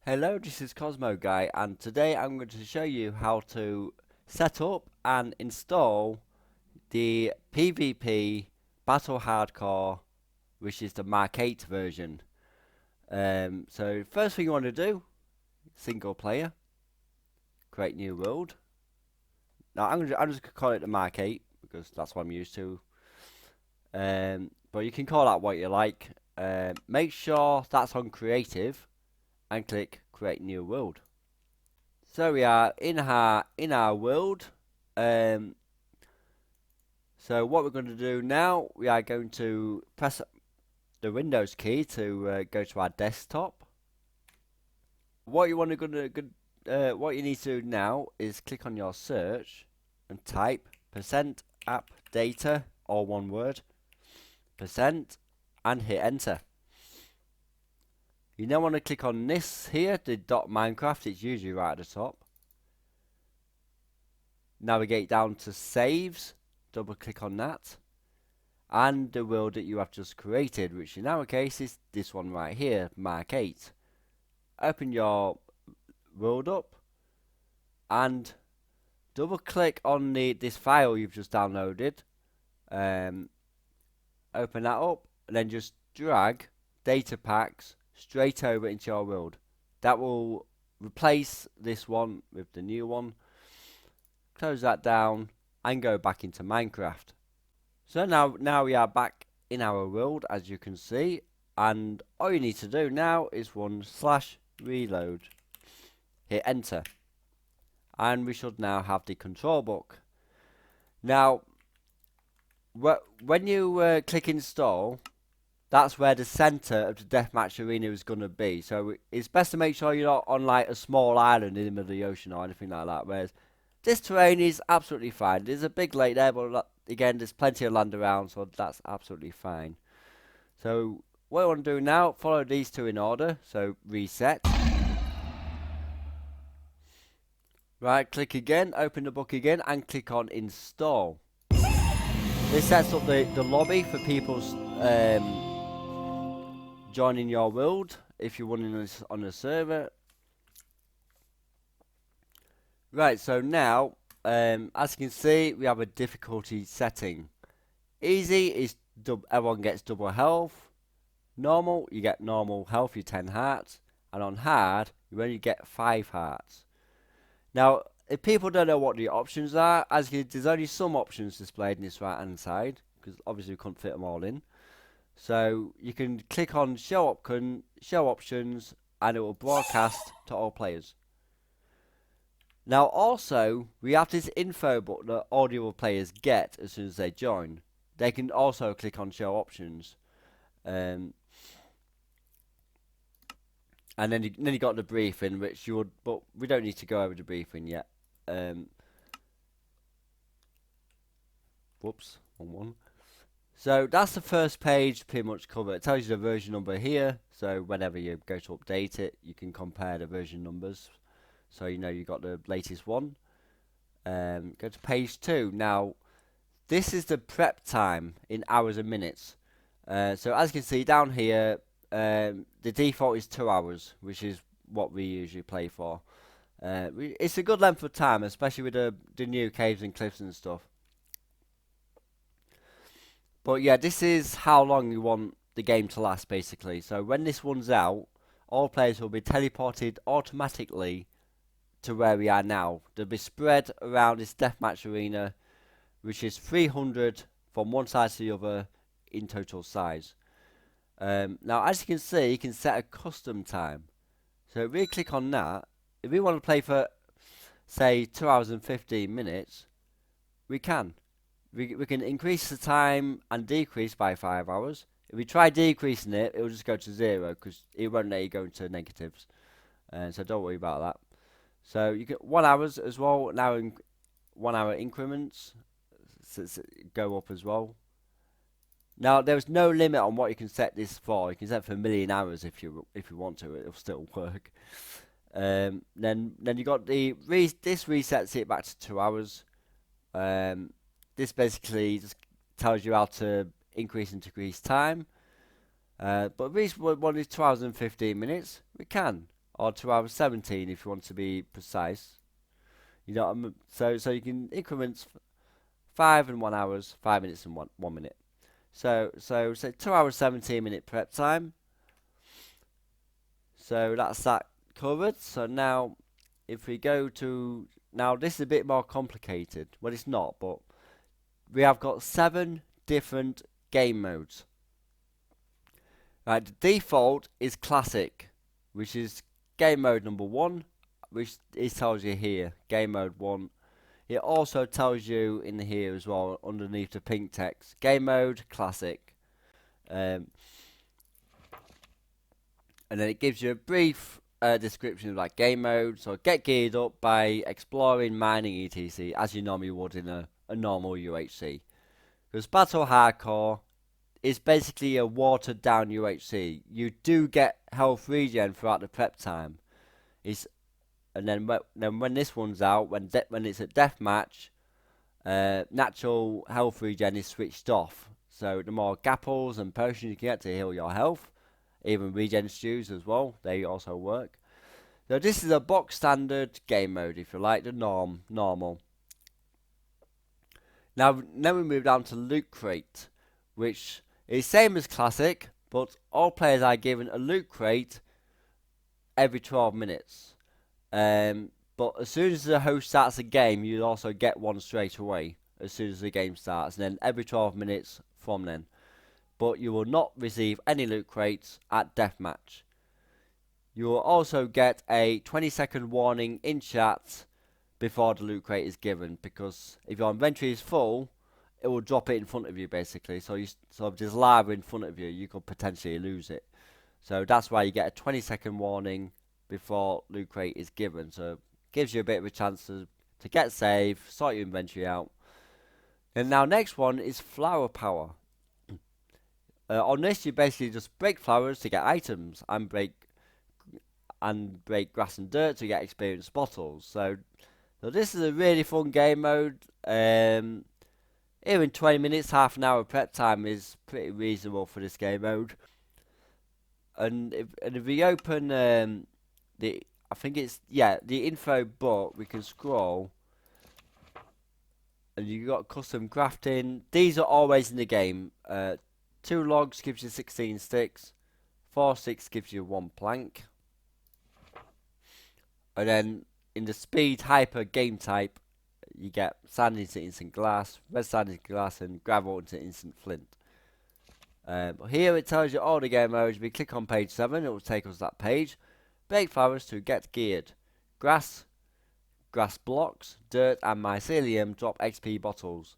Hello, this is Cosmoguy, and today I'm going to show you how to set up and install the PvP Battle Hardcore, which is the Mark 8 version. So first thing you want to do, single player, create new world. Now I'm just gonna call it the Mark 8 because that's what I'm used to. But you can call that what you like. Make sure that's on creative and click create new world. So we are in our world. Um, so what we're going to do now, we are going to press the Windows key to go to our desktop. What you want what you need to do now is click on your search and type %app data, all one word, percent, and hit enter. You now want to click on this here, the .minecraft. It's usually right at the top. Navigate down to saves, double click on that, and the world that you have just created, which in our case is this one right here, Mark 8. Open your world up and double click on this file you've just downloaded. Open that up and then just drag data packs straight over into your world. That will replace this one with the new one. Close that down and go back into Minecraft. So now we are back in our world, as you can see, and all you need to do now is /reload. Hit enter, and we should now have the control book. Now, when you click install, that's where the center of the deathmatch arena is going to be. So it's best to make sure you're not on like a small island in the middle of the ocean or anything like that. Whereas this terrain is absolutely fine. There's a big lake there, but again, there's plenty of land around, so that's absolutely fine. So what I want to do now, follow these two in order. So reset. Right, click again, open the book again, and click on install. This sets up the lobby for people joining your world if you're running this on a server. Right, so now, as you can see, we have a difficulty setting. Easy is everyone gets double health. Normal, you get normal health, you 10 hearts. And on hard, you only get 5 hearts. Now, if people don't know what the options are, there's only some options displayed in this right hand side, because obviously we couldn't fit them all in. So you can click on show options, and it will broadcast to all players. Now also, we have this info button that all the other players get as soon as they join. They can also click on show options. And then you got the briefing, which you would, but we don't need to go over the briefing yet. Whoops, wrong one. So that's the first page pretty much covered. It tells you the version number here, so whenever you go to update it, you can compare the version numbers. So you know you got the latest one. Go to page 2. Now, this is the prep time in hours and minutes. So as you can see down here, the default is 2 hours, which is what we usually play for. It's a good length of time, especially with the new caves and cliffs and stuff. But yeah, this is how long you want the game to last, basically. So when this runs out, all players will be teleported automatically to where we are now. They'll be spread around this deathmatch arena, which is 300 from one side to the other in total size. Now, as you can see, you can set a custom time. So if we click on that, if we want to play for, say, 2 hours and 15 minutes, we can. We can increase the time and decrease by 5 hours. If we try decreasing it, it will just go to 0 because it won't let you go into negatives. So don't worry about that. So you get 1 hour as well. Now in 1 hour increments go up as well. Now there's no limit on what you can set this for. You can set for a million hours if you want to. It'll still work. Then you got this resets it back to 2 hours. This basically just tells you how to increase and decrease time. But if we want 2 hours and 15 minutes, we can. or 2 hours 17 if you want to be precise. You know what I mean? So you can increments 5 and 1 hours, 5 minutes and 1 minute. So 2 hours 17-minute prep time. So that's that covered. So now if we go to, now this is a bit more complicated. Well, it's not, but we have got 7 different game modes. Right, the default is classic, which is game mode number 1, which it tells you here, game mode 1. It also tells you in here as well, underneath the pink text, game mode classic. And then it gives you a brief description of like game mode. So get geared up by exploring, mining, etc. as you normally would in a normal UHC. Because Battle Hardcore is basically a watered down UHC. You do get health regen throughout the prep time. And then when this one's out, when it's a deathmatch, natural health regen is switched off. So the more gapples and potions you can get to heal your health, even regen stews as well, they also work. So this is a box standard game mode, if you like, the normal. Now we move down to loot crate, which is same as classic, but all players are given a loot crate every 12 minutes. But as soon as the host starts a game, you also get one straight away as soon as the game starts, and then every 12 minutes from then. But you will not receive any loot crates at deathmatch. You will also get a 20-second warning in chat before the loot crate is given, because if your inventory is full, it will drop it in front of you basically. So if there's lava in front of you, you could potentially lose it. So that's why you get a 20-second warning before loot crate is given. So it gives you a bit of a chance to get safe, sort your inventory out. And now next one is flower power. On this, you basically just break flowers to get items, and break grass and dirt to get experience bottles. So this is a really fun game mode. Even 20 minutes, half an hour prep time is pretty reasonable for this game mode. And if we open the info book, we can scroll, and you got custom crafting. These are always in the game. 2 logs gives you 16 sticks. 4 sticks gives you 1 plank. And then in the speed hyper game type, you get sand into instant glass, red sand into glass, and gravel into instant flint. Here it tells you all the game modes. If we click on page 7, it will take us to that page. Break flowers to get geared. Grass blocks, dirt, and mycelium drop XP bottles.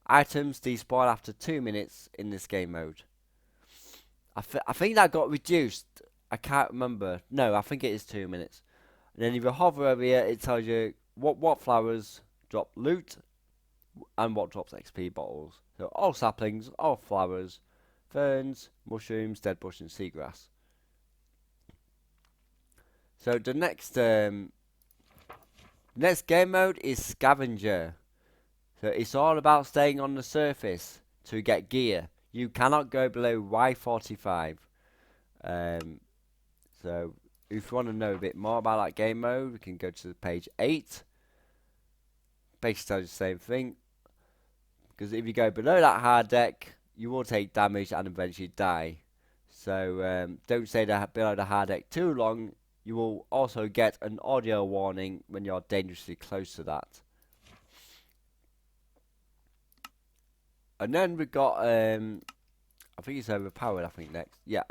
Items despawn after 2 minutes in this game mode. I think that got reduced. I can't remember. No, I think it is 2 minutes. And then if you hover over here, it tells you what flowers drop loot and what drops XP bottles. So all saplings, all flowers, ferns, mushrooms, dead bush, and seagrass. So the next game mode is scavenger. So it's all about staying on the surface to get gear. You cannot go below Y45. So if you want to know a bit more about that game mode, we can go to page 8. Basically tells you the same thing. Because if you go below that hard deck, you will take damage and eventually die. So don't stay below the hard deck too long. You will also get an audio warning when you're dangerously close to that. And then we got, I think it's overpowered, I think next. Yeah.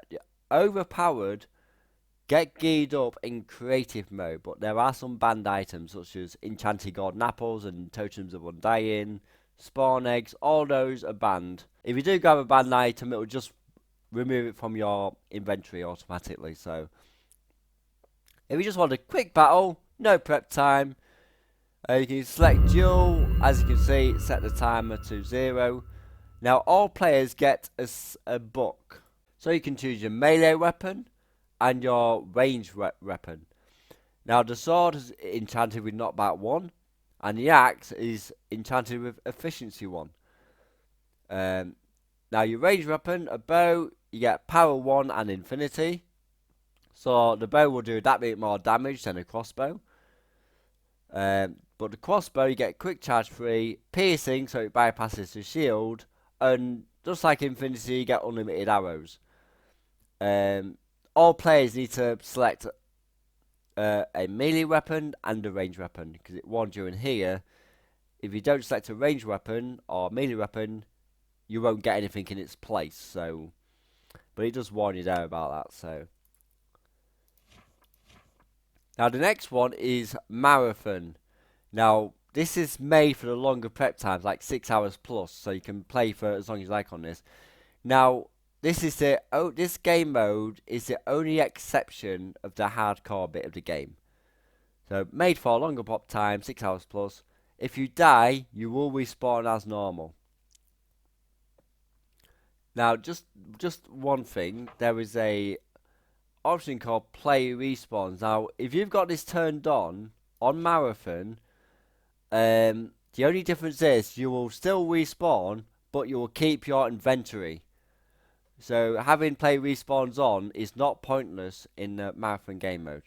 Overpowered, get geared up in creative mode, but there are some banned items such as enchanted golden apples and totems of undying, spawn eggs, all those are banned. If you do grab a banned item, it will just remove it from your inventory automatically. So if you just want a quick battle, no prep time, you can select duel. As you can see, set the timer to 0. Now all players get a book, so you can choose your melee weapon and your range weapon. Now the sword is enchanted with knockback 1, and the axe is enchanted with efficiency 1. Now your range weapon, a bow, you get power 1 and infinity. So the bow will do that bit more damage than a crossbow. But the crossbow, you get quick charge free, piercing, so it bypasses the shield, and just like Infinity, you get unlimited arrows. All players need to select a melee weapon and a ranged weapon, because it warns you in here, if you don't select a ranged weapon or melee weapon, you won't get anything in its place. So, but it does warn you there about that. So now the next one is marathon. Now this is made for the longer prep times, like 6 hours plus, so you can play for as long as you like on this. Now this game mode is the only exception of the hardcore bit of the game. So made for a longer pop time, 6 hours plus. If you die, you will respawn as normal. Now, just one thing, there is a option called play respawns. Now, if you've got this turned on marathon, the only difference is you will still respawn, but you will keep your inventory. So having play respawns on is not pointless in the marathon game mode.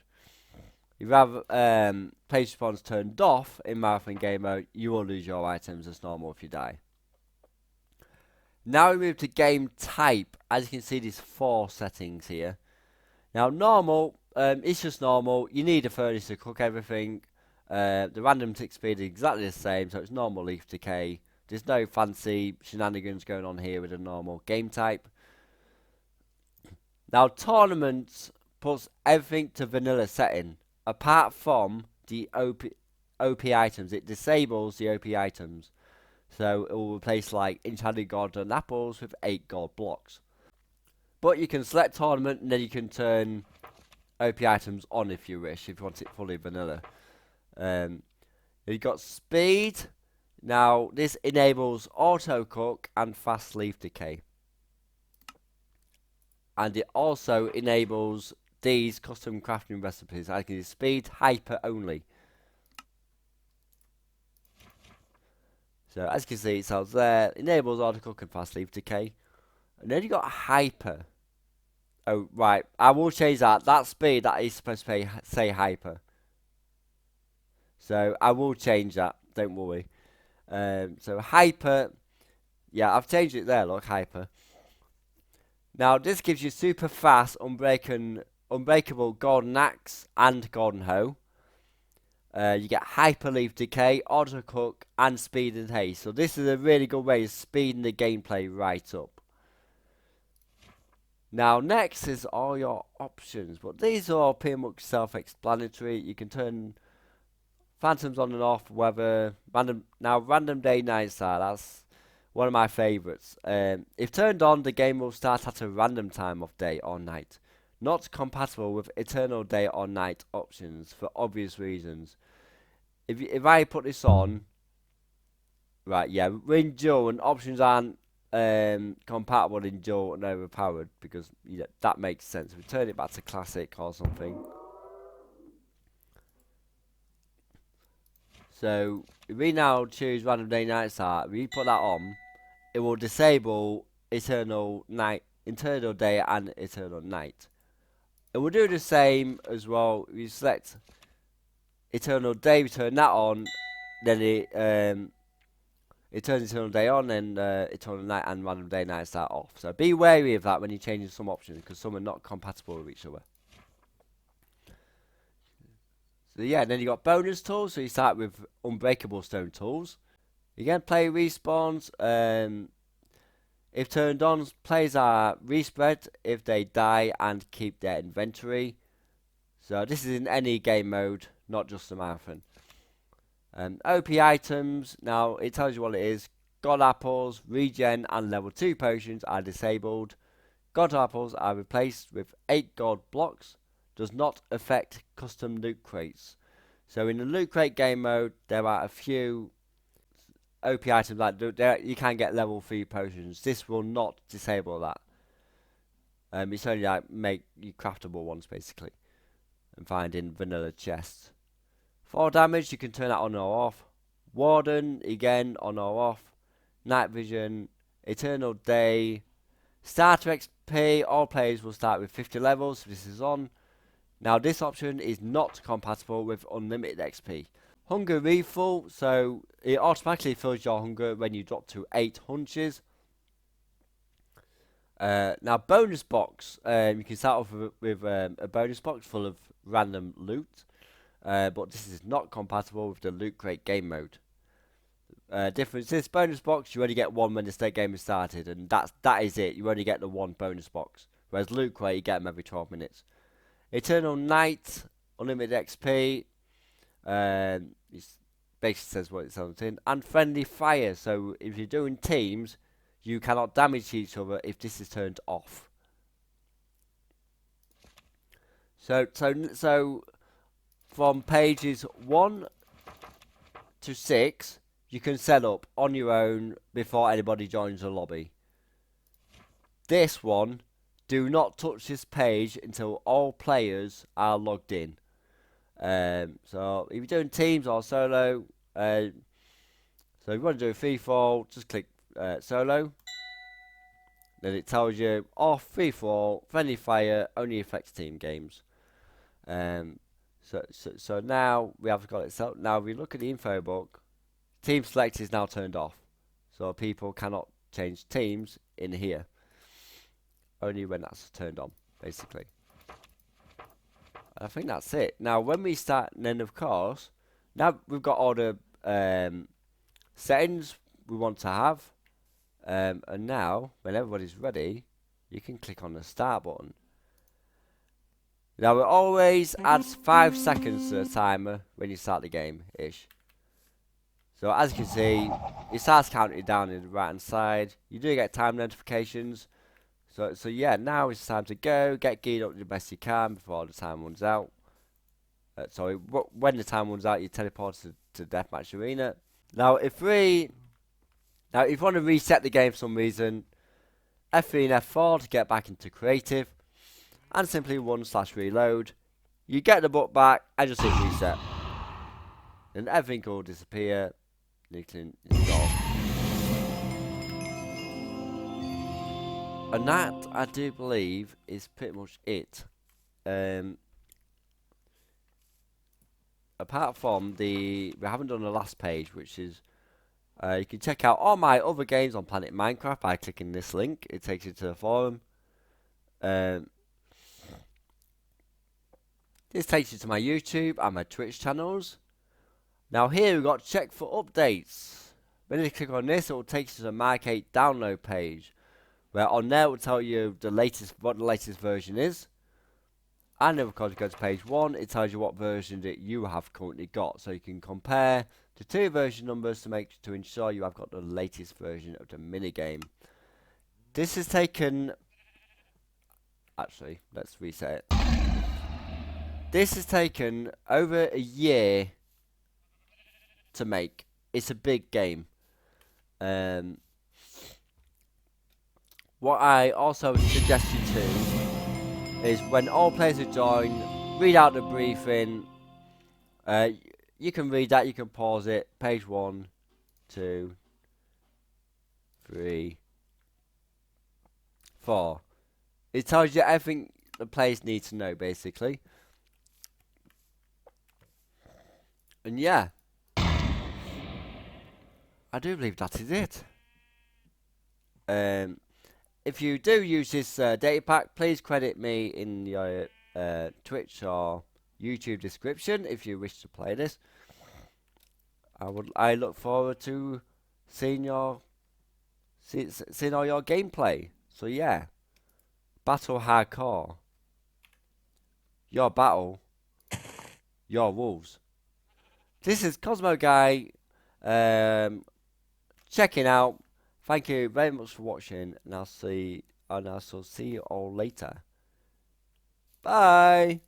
If you have play respawns turned off in marathon game mode, you will lose your items as normal if you die. Now we move to game type. As you can see, there's 4 settings here. Now normal, it's just normal. You need a furnace to cook everything. The random tick speed is exactly the same, so it's normal leaf decay. There's no fancy shenanigans going on here with a normal game type. Now tournaments puts everything to vanilla setting, apart from the OP items. It disables the OP items. So it will replace like enchanted golden apples with 8 gold blocks. But you can select tournament and then you can turn OP items on if you wish, if you want it fully vanilla. You've got speed. Now this enables auto cook and fast leaf decay. And it also enables these custom crafting recipes. I can do speed hyper only. So as you can see, it says there, enables auto cook and fast leaf decay. And then you got hyper. Oh right, I will change that. That speed that is supposed to say hyper. So I will change that. Don't worry. So hyper. Yeah, I've changed it there. Look, hyper. Now this gives you super fast, unbreakable golden axe and golden hoe. You get hyper leaf decay, auto cook, and speed and haste. So this is a really good way of speeding the gameplay right up. Now next is all your options, but these are all pretty much self-explanatory. You can turn phantoms on and off, weather, random day night star. That's one of my favourites. If turned on, the game will start at a random time of day or night. Not compatible with eternal day or night options for obvious reasons. If I put this on, right, yeah, in dual and options aren't compatible in dual and overpowered because that makes sense. We turn it back to classic or something. So if we now choose random day night start, if we put that on, it will disable eternal day and eternal night. It will do the same as well. If you select eternal day, we turn that on, then it turns eternal day on, and eternal night and random day night start off. So be wary of that when you're changing some options, because some are not compatible with each other. So yeah, then you got bonus tools. So you start with unbreakable stone tools. Again, play respawns. If turned on, players are respread if they die and keep their inventory. So this is in any game mode, not just the marathon. OP items, now it tells you what it is. God apples, regen and level 2 potions are disabled. God apples are replaced with 8 gold blocks. Does not affect custom loot crates. So in the loot crate game mode, there are a few OP items like you can get level 3 potions. This will not disable that. It's only like make you craftable ones basically, and find in vanilla chests. For damage, you can turn that on or off. Warden again on or off. Night vision, eternal day, starter XP. All players will start with 50 levels. So this is on. Now this option is not compatible with unlimited XP. Hunger refill, so it automatically fills your hunger when you drop to 8 hunches. Now bonus box, you can start off with a bonus box full of random loot, but this is not compatible with the loot crate game mode. Difference is bonus box, you only get one when the state game is started, and that is it. You only get the one bonus box. Whereas loot crate, you get them every 12 minutes. Eternal Night, unlimited XP. It basically says what it's on the tin. And friendly fire. So if you're doing teams, you cannot damage each other if this is turned off. So from pages 1 to 6, you can set up on your own before anybody joins the lobby. This one, do not touch this page until all players are logged in. So if you're doing teams or solo, so if you want to do a free fall, just click solo. Then it tells you off, free fall, friendly fire only affects team games. So now we have got it set. Now if we look at the info book, team select is now turned off, so people cannot change teams in here. Only when that's turned on, basically. I think that's it. Now when we start, then of course, now we've got all the settings we want to have, and now when everybody's ready, you can click on the start button. Now it always adds 5 seconds to the timer when you start the game ish. So as you can see, it starts counting down in the right hand side. You do get time notifications. So yeah, now it's time to go. Get geared up the best you can before the time runs out. When the time runs out, you teleport to Deathmatch Arena. Now if you want to reset the game for some reason, F3 and F4 to get back into creative, and simply 1/reload. You get the book back and just hit reset. And everything will disappear. You can install. And that, I do believe, is pretty much it. Apart from we haven't done the last page, which is, you can check out all my other games on Planet Minecraft by clicking this link. It takes you to the forum. This takes you to my YouTube and my Twitch channels. Now here we've got check for updates. When you click on this, it will take you to the MK8 download page, where on there it will tell you what the latest version is. And then of course you go to page 1, it tells you what version that you have currently got, so you can compare the 2 version numbers to ensure you have got the latest version of the minigame. This has taken, actually let's reset it. This has taken over a year to make. It's a big game. What I also suggest you to is when all players are joined, read out the briefing. You can read that, you can pause it. Page 1, 2, 3, 4. It tells you everything the players need to know, basically. And yeah, I do believe that is it. If you do use this data pack, please credit me in your Twitch or YouTube description if you wish to play this. I look forward to seeing all your gameplay. So yeah, Battle Hardcore. Your battle, your wolves. This is Cosmoguy checking out. Thank you very much for watching, and I shall see you all later. Bye.